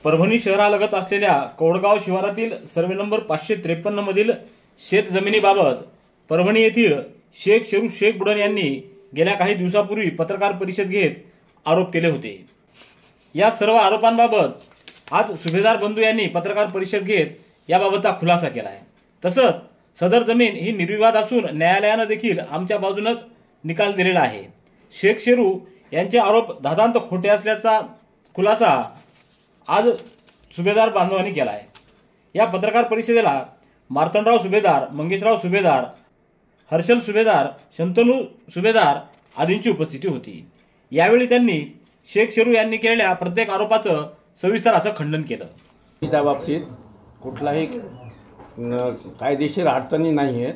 परभणी शहरालगत असलेल्या कौडगाव शिवारातील survey number 553 मधील शेत जमिनीबाबत परभणी येथील शेख शेरू शेख बुडन यांनी गेल्या काही दिवसापूर्वी पत्रकार परिषद घेत आरोप केले होते। या सर्व आरोपांबाबत आज सुभेदार बंधू यांनी पत्रकार परिषद घेत याबाबतचा खुलासा केला आहे। तसंच सदर जमीन ही निर्विवाद असून न्यायालयाने देखील आमच्या बाजूनच निकाल दिलेला आहे। शेख शेरू यांचे आरोप धादांत खोटे असल्याचा खुलासा आज सुभेदार बांधवांनी केला आहे। या पत्रकार परिषदेला मार्तंडराव सुभेदार, मंगेशराव सुभेदार, हर्षल सुभेदार, शंतनू सुभेदार आदींची उपस्थिती होती। यावेळी त्यांनी शेख शेरू यांनी केलेल्या प्रत्येक आरोपाचं सविस्तर असं खंडन केलं। त्या बाबतीत कुठलाही कायदेशीर अडचणी नाही आहेत।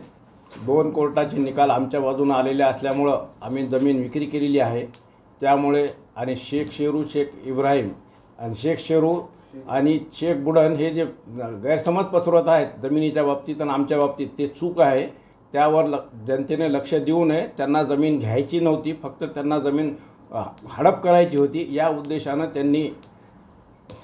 2 कोर्टाचे निकाल आमच्या बाजूने आलेले असल्यामुळे आम्ही जमीन विक्री केलेली आहे। त्यामुळे आणि शेख शेरू, शेख इब्राहिम आणि शेख शेरू आणि शेख बुडन हे जे गैरसमज पसरवत आहेत जमिनीच्या बाबतीत आणि आमच्या बाबतीत, ते चूक आहे। त्यावर जनतेने लक्ष देऊ नये। त्यांना जमीन घ्यायची नव्हती, फक्त त्यांना जमीन हडप करायची होती। या उद्देशानं त्यांनी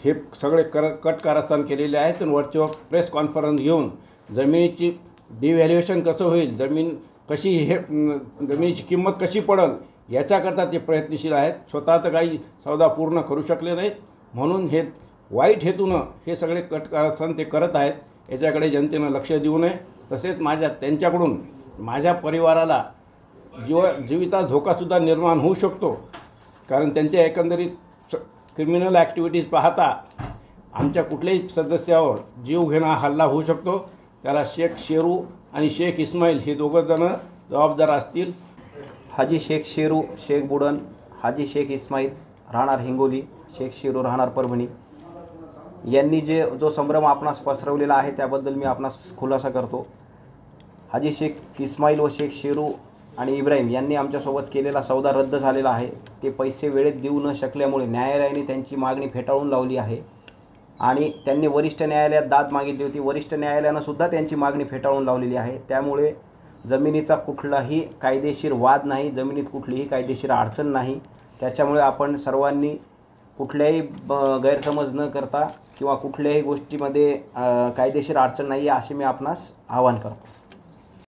हे सगळे कट कारस्थान केलेले आहेत आणि वरचेवर प्रेस कॉन्फरन्स घेऊन जमिनीची डिव्हॅल्युएशन कसं होईल, जमीन कशी हे जमिनीची किंमत कशी पडेल याच्याकरता ते प्रयत्नशील आहेत। स्वतः तर काही सौदा पूर्ण करू शकले नाहीत, म्हणून हे वाईट हेतूनं हे सगळे कट कारस्थान ते करत आहेत। याच्याकडे जनतेनं लक्ष देऊ नये। तसेच त्यांच्याकडून माझ्या परिवाराला जीवितास धोकासुद्धा निर्माण होऊ शकतो, कारण त्यांच्या एकंदरीत क्रिमिनल ॲक्टिव्हिटीज पाहता आमच्या कुठल्याही सदस्यावर जीवघेणा हल्ला होऊ शकतो। त्याला शेख शेरू आणि शेख इस्माईल हे दोघंजण जबाबदार असतील। हाजी शेख शेरू शेख बुडन, हाजी शेख इस्माईल राहणार हिंगोली, शेख शेरू राहणार परभणी यांनी जो संभ्रम आपणास पसरवलेला आहे त्याबद्दल मी आपणास खुलासा करतो। हाजी शेख इस्माईल व शेख शेरू आणि इब्राहिम यांनी आमच्यासोबत केलेला सौदा रद्द झालेला आहे। ते पैसे वेळेत देऊ न शकल्यामुळे न्यायालयाने त्यांची मागणी फेटाळून लावली आहे आणि त्यांनी वरिष्ठ न्यायालयात दाद मागितली होती। वरिष्ठ न्यायालयानं सुद्धा त्यांची मागणी फेटाळून लावलेली आहे। त्यामुळे जमिनीचा कुठलाही कायदेशीर वाद नाही, जमिनीत कुठलीही कायदेशीर अडचण नाही। त्याच्यामुळे आपण सर्वांनी कुठल्याही गैरसमज न करता किंवा कुठल्याही गोष्टीमध्ये कायदेशीर अडचण नाही आहे असे मी आपणास आवाहन करतो।